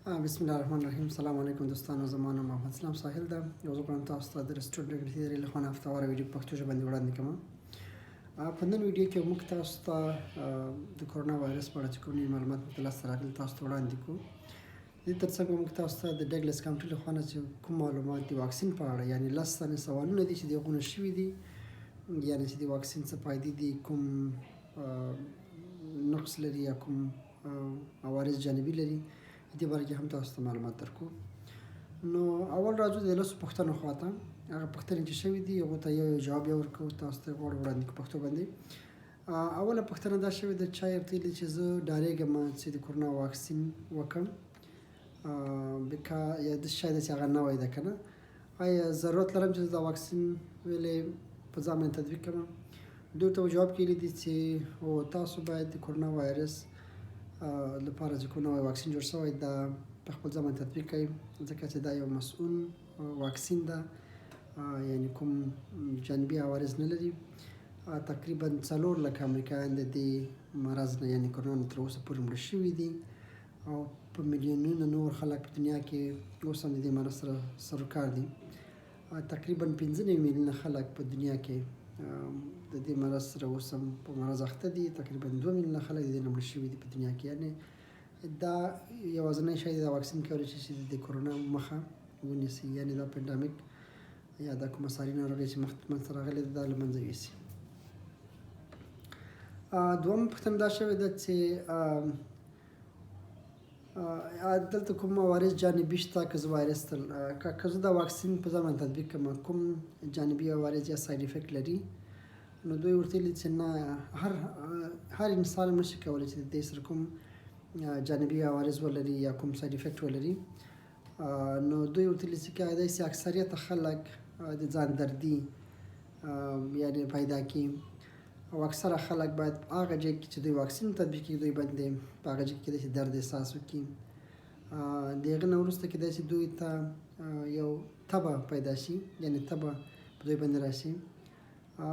بسم الله الرحمن الرحیم. سلام علیکم دوستانو، زما نوم محمد اسلام ساحل ده. یو زه غواړم تاسو ته د رسټورنټ ډګري له خوا نه هفتهواره ویډیو په پښتو ژبه باندې وړاندې کړم. په نن ویډیو کې موږ تاسو ته د کرونا وایرس په اړه چې کوم معلومات مو ته لاسته راغلي تاسو ته وړاندې کوو. د دې ترڅنګ موږ تاسو ته د ډګلس کاونټي له خوا نه چې کوم معلومات د واکسین په اړه، یعنې 10 تنې سوالونه دي چې د هغونه شوي دي، یعنې چې د واکسین څه فایدې دي، کوم نقص لري یا کوم عوارض جانبي لري، دې باره کې هم تاسو ته معلومات درکو. نو اول راځو د 10 پوښتنو خواته. هغه پوښتنې چې شوي دي هغو ته یو جواب یې ورکوو، تاسو ته غواړو وړاندې کړو پښتو باندې. اوله پوښتنه دا شوې ده، چا یې ویلي چې زه ډارېږم چې د کرونا واکسین وکړم، یا د شاید چې هغه نوی ده که نه، آیا ضرورت لرم چې دا واکسین ویلې په ځان باندې تطبیق کړم؟ دوی ته جواب کې ویلي دي چې تاسو باید د کرونا وایرس لپاره چې کوم نوی واکسین جوړ شوی دا په خپل ځان باندې تطبیق کړئ، ځکه چې دا یو مسؤل واکسین ده، یعنې کوم جانبي عوارض نه لري. تقریبا 4 لکه امریکایان د دې مرض نه، یعنې کرونا نه تر اوسه پورې مړه شوي دي، او په میلیونونو نور خلک په دنیا کې اوس هم د دې مرض سره سر و کار دي. تقریبا 15 میلیونه خلک په دنیا کې د دې مرض سره اوس هم په مرض اخته دي. تقریبا 2 میلیونه خلک د دې نه مړه شوي دي په دنیا کې. یعنې دا یوازینی شی دا واکسین کولی شي چې د کرونا مخه ونیسي، یعنې دا پینډامیک یا دا کومه ساري ناروغي چې منځته راغلې ده دا له منځه یوسي. دویمه پوښتنه دا شوې ده چې دلته کوم عوارض جانبي شته که زه وایرس که زه دا واکسین په ځان باندې تطبیق کړم، کوم جانبي عوارض یا ساید افیکټ لري؟ نو دوی ورته ویلي چې نه، هر انسان نشي کولی چې د دې سره کوم جانبي عوارض ولري یا کوم ساید افیکټ ولري. نو دوی ورته ویلي چې کېدای شي اکثریت خلک د ځان دردي یعنې پیدا کړي، او اکثره خلک باید هغه ځای کې چې دوی واکسین تطبیق کړي دوی باندې په هغه ځای کې کېدای شي درد احساس وکړي. د هغه نه وروسته کېدای شي دوی ته یو تبه پیدا شي، یعنې تبه په دوی باندې راشي.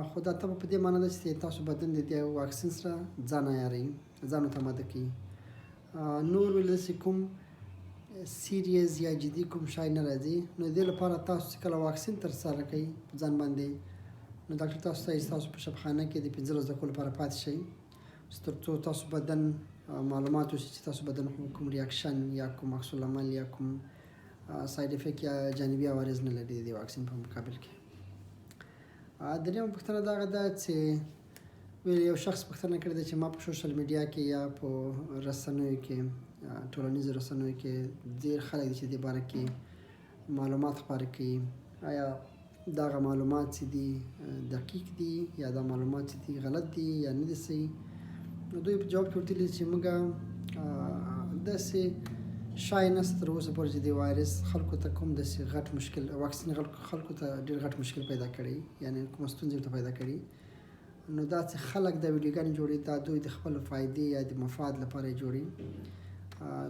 خو دا تبه په دې معنی ده چې تاسو بدن د دې واکسین سره ځان عیاروي، ځان ورته اماده کوي. نور ویل چې کوم سیریز یا جدي کوم شی نه راځي. نو د دې لپاره تاسو چې کله واکسین ترسره کوئ په ځان باندې، نو ډاکټر تاسو ته تاسو په شفاخانه کې د 15 دقیقو لپاره پاتې شئ، تر څو تاسو بدن معلومات وشي چې تاسو بدن کوم ریاکشن یا کوم عکس العمل یا کوم ساید افیکټ یا جانبي عوارض نه لري د واکسین په مقابل کې. دریمه پوښتنه دغه ده چې یو شخص پوښتنه کړې ده چې ما په سوشل میډیا کې یا په رسنیو کې، ټولنیزو رسنیو کې ډېر خلک دي چې دې باره کې معلومات خپاره کوي، آیا دغه معلومات چې دي دقیق دي یا دا معلومات چې دي غلط دي یا نه دي صحیح؟ نو دوی په جواب کې ورته ویلي چې موږ داسې شی نشته تر اوسه پورې چې د وایرس خلکو ته کوم داسې غټ مشکل، واکسین خلکو ته ډېر غټ مشکل پیدا کړی، یعنې کومه ستونزه ورته پیدا کړي. نو دا چې خلک دا ویډیوګانې جوړوي دا دوی د خپل فایدې یا د مفاد لپاره یې جوړوي.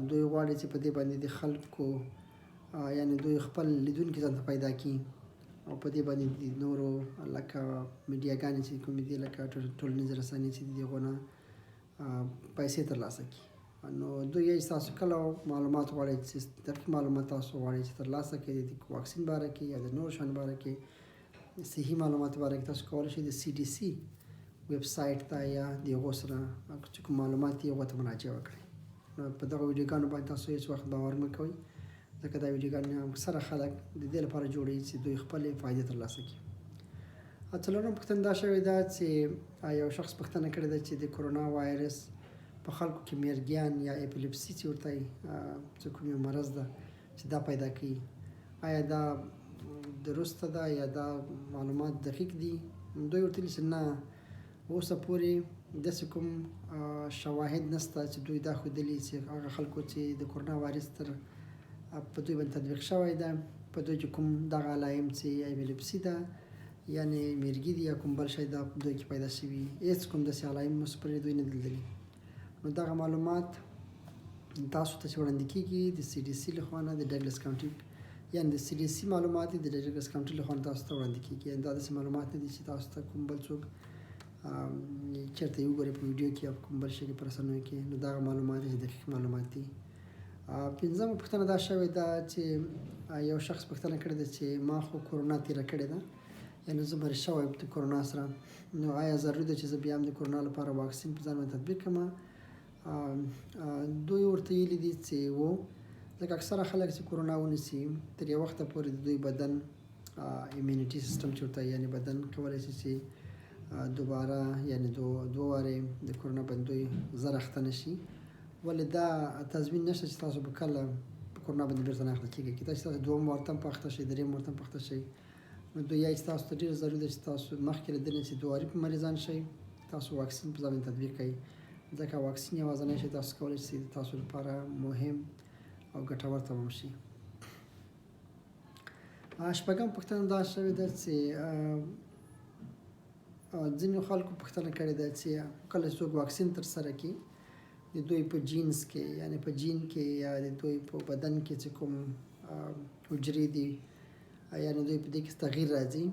دوی غواړي چې په دې باندې د خلکو یعنې دوی خپل لیدونکي ځان ته پیدا کړي، او په دې باندې د نورو لکه میډیاګانې چې کومې دي لکه ټولنیزې رسنۍ چې دي د هغو نه پیسې ترلاسه کړي. نو دوی یې تاسو کله معلومات غواړئ چې دقیق معلومات تاسو غواړئ چې ترلاسه کړئ د واکسین باره کې یا د نورو شیانو باره کې، صحیح معلومات باره کې تاسو کولی شئ د CDC ویب سایټ ته یا د هغو سره چې کوم معلومات دي هغو ته مراجعه وکړئ. نو په دغه ویډیوګانو باندې تاسو هېڅ وخت باور مه کوئ، ځکه دا ویډیوګانې اکثره خلک د دې لپاره جوړوي چې دوی خپلې فایدې ترلاسه کړي. څلورمه پوښتنه دا شوې ده چې یو شخص پوښتنه کړې ده چې د کرونا وایرس په خلکو کې میرګیان یا اپیلیپسي چې ورته وایي چې کوم یو مرض ده چې دا پیدا کوي، آیا دا درسته ده یا دا معلومات دقیق دي؟ دوی ورته ویلي چې نه، اوسه پورې داسې کوم شواهد نشته چې دوی دا ښودلي چې هغه خلکو چې د کرونا وایرس په دوی باندې تطبیق شوی ده، په دوی کې کوم دغه علایم چې اپیلیپسي ده یعنې میرګي دي یا کوم بل شی دا په دوی کې پیدا شوي، هېڅ کوم داسې علایم مثبت دوی نه دي لیدلي. نو دغه معلومات تاسو ته چې وړاندې کېږي د CDC لخوا نه، د ډګلس کاونټي یعنې د CDC معلومات دي د ډګلس کاونټي لخوا نه تاسو ته وړاندې کېږي. یعنې دا داسې معلومات نه دي چې تاسو ته کوم بل څوک چېرته یې وګورئ په ویډیو کې یا کوم بل شي کې په رسنیو کې. نو دغه معلومات چې دقیق معلومات دي پنځمه پوښتنه دا شوې ده چې یو شخص پوښتنه کړې ده چې ما خو کرونا تېره کړې ده، یعنې زه مریض شوی یم د کرونا سره، نو آیا ضروري ده چې زه بیا هم د کرونا لپاره واکسین په ځان باندې تطبیق کړم؟ دوی ورته ویلي دي چې ځکه اکثره خلک چې کرونا ونیسي تر یو وخته پورې د دوی بدن ایمیونیټي سیستم چې ورته یعنې بدن کولی شي چې دوباره یعنې دوه وارې د کرونا باندې دوی زر اخته نه شي. ولې دا تضمین نشته چې تاسو به کله په کرونا باندې بېرته نه اخته کېږئ. کېدای شي تاسو دویم وار ته هم په اخته شئ، درېیم وار ته هم په اخته شئ. نو دوی یا تاسو ته ډېر ضروري ده چې تاسو مخکې له دې نه چې دوه وارې په مریضان شئ تاسو واکسین په ځان باندې تطبیق کړئ، ځکه واکسین یوازینی شی تاسو کولی شئ تاسو لپاره مهم او ګټور تمام شي. شپږم پوښتنه دا شوې ده چې ځینو خلکو پوښتنه کړې ده چې کله څوک واکسین ترسره کړي د دوی په جینز کې یعنې په جین کې یا د دوی په بدن کې چې کوم حجرې دي یعنې دوی په دې کې تغییر راځي،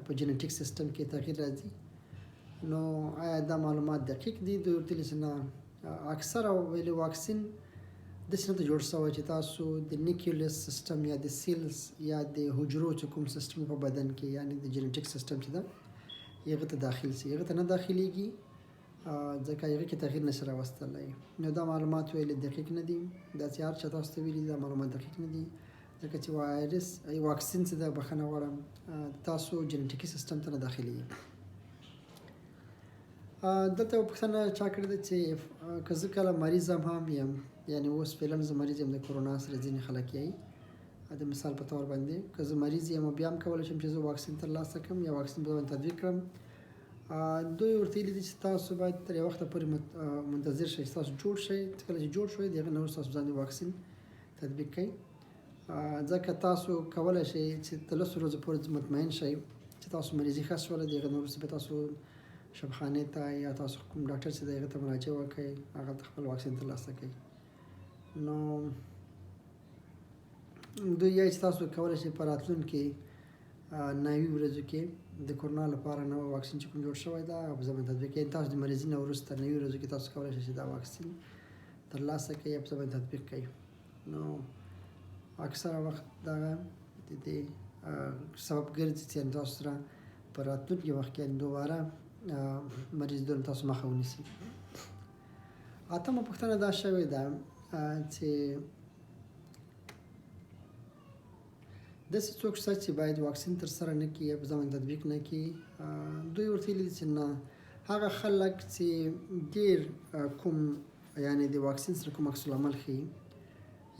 په جینیټیک سیستم کې تغییر راځي، نو آیا دا معلومات دقیق دي؟ دوی ورته ویلي چې نه، اکثره ویلي واکسین داسې نه ده جوړ شوی چې تاسو د نیوکلیس سیستم یا د سیلز یا د حجرو چې کوم سیستم په بدن کې یعنې د جینیټیک سیستم چې ده هغه ته داخل شي، هغه ته نه داخلیږي ځکه هغه کې تغییر نشي راوستلی. نو دا معلومات ویلي دقیق نه دي، دا چې هر چا تاسو ته ویلي دا معلومات دقیق نه دي، ځکه چې واکسین چې ده بخښنه غواړم تاسو جینیټیکي سیستم ته نه داخلیږي. دلته یوه پوښتنه چا کړې ده چې که زه کله مریض هم یم، یعنې اوس فعلاً زه مریض یم د کرونا سره، ځینې خلک یې د مثال په طور باندې که زه مریض یم بیا هم کولی شم چې زه واکسین ترلاسه کړم یا واکسین په ځان تطبیق کړم. دوی ورته ویلي دي چې تاسو باید تر یو وخته پورې منتظر شئ چې تاسو جوړ شئ، کله چې جوړ شئ د هغې نه وروسته تاسو ځان واکسین تطبیق کړئ، ځکه تاسو کولی شئ چې تر لسو ورځو پورې مطمئن شئ چې تاسو مریضي ښه شوله، د هغې نه وروسته به تاسو شبخانې ته یا تاسو کوم ډاکټر چې دی هغې ته مراجعه وکړئ، هغلته خپل واکسین ترلاسه کړئ. نو دوی یایي چې تاسو کولی شئ په راتلونکي 9 ورځو کې د کرونا لپاره نوی واکسین چې کوم جوړ شوی ده هغه په ځان باندې تطبیق کړئ. تاسو د مریضي نه وروسته 9 ورځو کې تاسو کولی شئ چې دا واکسین ترلاسه کړئ یا په ځان باندې تطبیق کړئ. نو اکثره وخت دغه د دې سبب ګرځي چې تاسو سره په راتلونکي وخت کې دوباره مریض تاسو مخه ونیسي. اتمه پوښتنه دا شوې ده چې داسې څوک شته چې باید واکسین ترسره نه کړي یا په ځان باندې تطبیق نه کړي. دوی ورته ویلي دي چې نه، هغه خلک چې ډېر کوم یعنې د واکسین سره کوم عکس العمل ښیي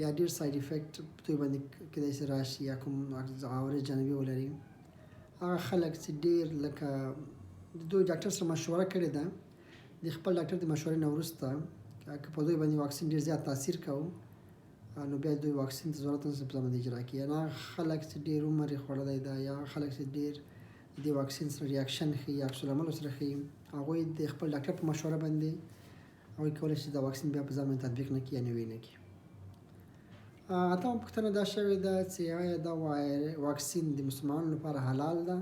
یا ډېر ساید افیکټ دوی باندې کېدای شي راشي یا کوم عوارض جانبي ولري، هغه خلک چې ډېر لکه دوی ډاکټر سره مشوره کړې ده، د خپل ډاکټر د مشورې نه وروسته که په دوی باندې واکسین ډېر زیات تاثیر کوو نو بیا دوی واکسین ته ضرورت نشته په ځان باندې اجرا کړي. یعنې هغه خلک چې ډېر عمر یې خوړلی ده یا هغه خلک چې ډېر د واکسین سره ریاکشن ښیي یا عکس العمل ورسره ښیي، هغوی د خپل ډاکټر په مشوره باندې هغوی کولی شي دا واکسین بیا په ځان باندې تطبیق نه کړي یا نوی نه کړي. اتمه پوښتنه دا شوې ده چې آیا دا واکسین د مسلمانانو لپاره حلال ده؟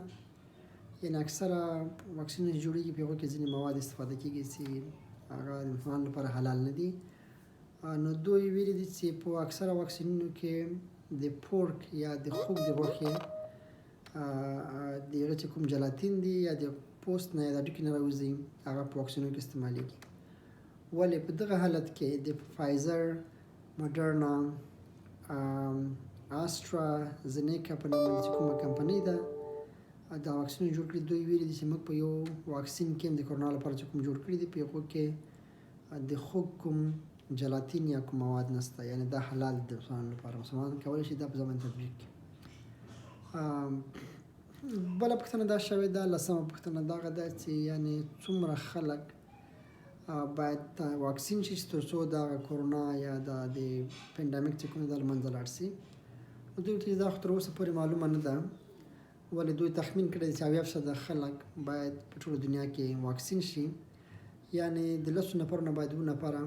یعنې اکثره واکسینونه چې جوړېږي په هغو کې ځینې مواد استفاده کېږي چې هغه د مسلمانانو لپاره حلال نه دي. نو دوی ویلي دي چې په اکثره واکسینونو کې د پورک یا د خوګ د غوښې د هغه چې کوم جلاتین دي یا د پوست نه یا د هډوکي نه راوځي هغه په واکسینونو کې استعمالیږي. ولې په دغه حالت کې د فایزر، موډرنا، آسټرازینیکا په نوم باندې چې کومه کمپنۍ ده دا واکسینونه جوړ کړي، دوی ویلي دي چې موږ په یو واکسین کې د کرونا لپاره چې کوم جوړ کړي دي په هغو کې د خوګ کوم جلاتین یا کوم مواد نشته، یعنې دا حلال دی د مسلمانانو لپاره، مسلمانان کولی شي دا په ځان باندې تطبیق کړي. بله پوښتنه دا شوې ده، لسمه پوښتنه دغه ده چې یعنې څومره خلک باید واکسین شي تر څو دغه کرونا یا د پینډامیک چې کوم دا له منځه لاړ شي. دوی ته دا خو تر اوسه پورې معلومه نه ده، ولې دوی تخمین کړی چې 80% خلک باید په ټوله دنیا کې واکسین شي، یعنې د 10 نفرو نه باید 2 نفره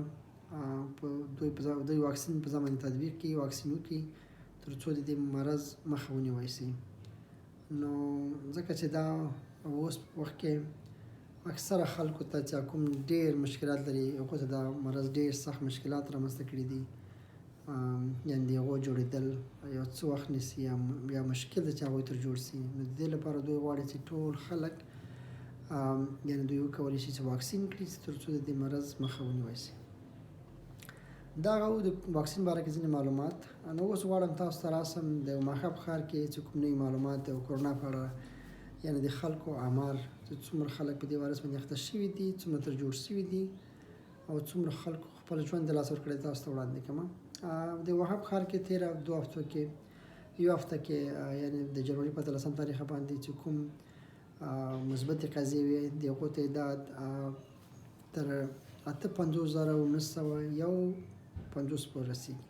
دوی واکسین په ځان باندې تطبیق کړي، واکسین وکړي تر څو د دې مرض مخه ونیوی شي. نو ځکه چې دا اوس وخت کې اکثره خلکو ته چې کوم ډېر مشکلات لري هغو ته دا مرض ډېر سخت مشکلات رامنځته کړي دي، یعنې د هغو جوړېدل یو څه وخت نیسي یا مشکل ده چې هغوی ترې جوړ سي. نو د دې لپاره دوی غواړي چې ټول خلک یعنې دوی وکولی شي چې واکسین کړي تر څو د دې مرض مخه ونیوی سي. دا هغه د واکسین باره کې ځینې معلومات. نو اوس غواړم تاسو ته راسم د ماښاب ښار کې چې کوم نوي معلومات د کرونا په اړه، یعنې د خلکو اعمال چې څومره خلک په دې وایرس باندې اخته شوي دي، څومره ترې جوړ شوي دي او څومره خلکو خپل ژوند د لاسه ورکړی تاسو ته وړاندې کومه. د وهاب ښار کې تېره 2 هفتو کې یو هفته کې یعنې د جنوري په 13 تاریخ باندې چې کوم مثبتې قضیې وې د هغو تعداد تر 58,951 پورې رسېږي.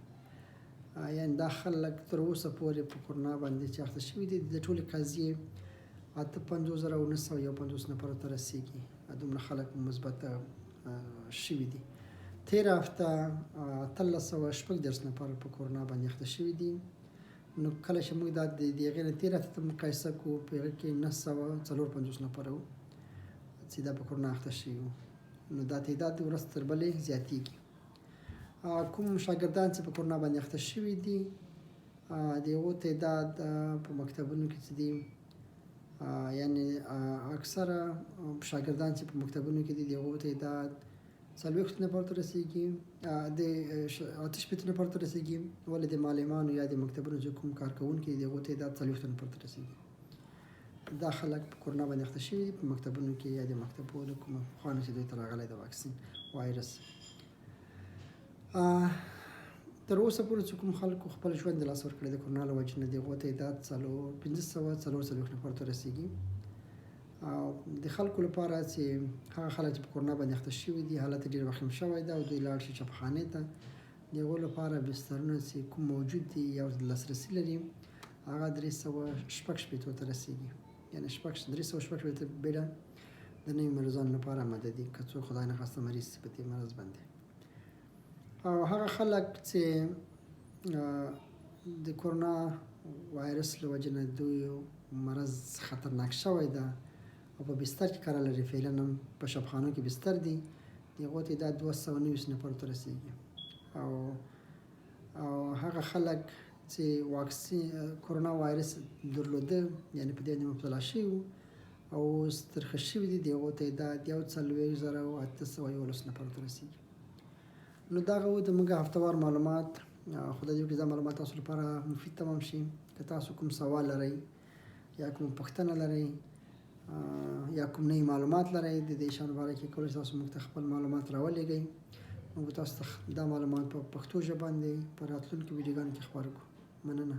یعنې دا خلک تر اوسه پورې په کرونا باندې چې اخته شوي دي د ټولې قضیې 58,951 نفرو ته رسېږي. دومره خلک مثبته شوي دي. تېره هفته 1346 نفر په کرونا باندې اخته شوي دي. نو کله چې موږ دا د هغې نه تېره هفته ته مقایسه کړو په هغې کې 954 نفر وو چې دا په کرونا اخته شوي وو. نو دا تعداد ورځ تر بلې زیاتېږي. کوم شاګردان چې په کرونا باندې اخته شوي دي د هغو تعداد په مکتبونو کې چې دي، یعنې اکثره شاګردان چې په مکتبونو کې دي د هغو تعداد 40 نفر ته رسېږي، د 58 نفر ته رسېږي، ولې د معلمانو یا د مکتبونو چې کوم کارکوونکي دي د هغو تعداد 40 نفر ته رسېږي. دا خلک په کرونا باندې اخته شوي دي په مکتبونو کې یا د مکتبو د کومه خوا نه چې دوی ته راغلی د واکسین وایرس. تر اوسه پورې چې کوم خلکو خپل ژوند د لاسه ورکړی د کرونا له وجې نه د هغو تعداد 1544 نفر ته رسېږي. او د خلکو لپاره چې هغه خلک چې په کرونا باندې اخته شوي دي حالت ډېر وخیم شوی ده او دوی لاړ شي چاپخانې ته، د هغو لپاره بسترونه چې کوم موجود دي یا لاسرسي لري هغه 316 ته رسېږي. یعنې 316 بېډه د نوي مریضانو لپاره آماده دي که څوک خدای نخواسته مریض شي په دې مرض باندې. او هغه خلک چې د کرونا وایرس له وجې نه دوی مرض خطرناک شوی ده او په بستر کې کار لري، فعلا هم په شبخانو کې بستر دي، د هغو تعداد 290 نفرو ته رسېږي. او هغه خلک چې واکسین کرونا وایرس درلوده یعنې په دې باندې مبتلا شوي وو او اوس ترخه شوي دي د هغو تعداد 1,811 نفرو ته رسېږي. نو دا هغه د موږ هفتهوار معلومات. خدای دې وکړي دا معلومات تاسو لپاره مفید تمام شي. که تاسو کوم سوال لرئ یا کوم پوښتنه لرئ یا کوم نوي معلومات لرئ د دې شیانو باره کې کولی شئ تاسو موږ ته خپل معلومات راولېږئ. موږ به تاسو ته دا معلومات په پښتو ژبه باندې په راتلونکو ویډیوګانو کې خپاره کړو. مننه.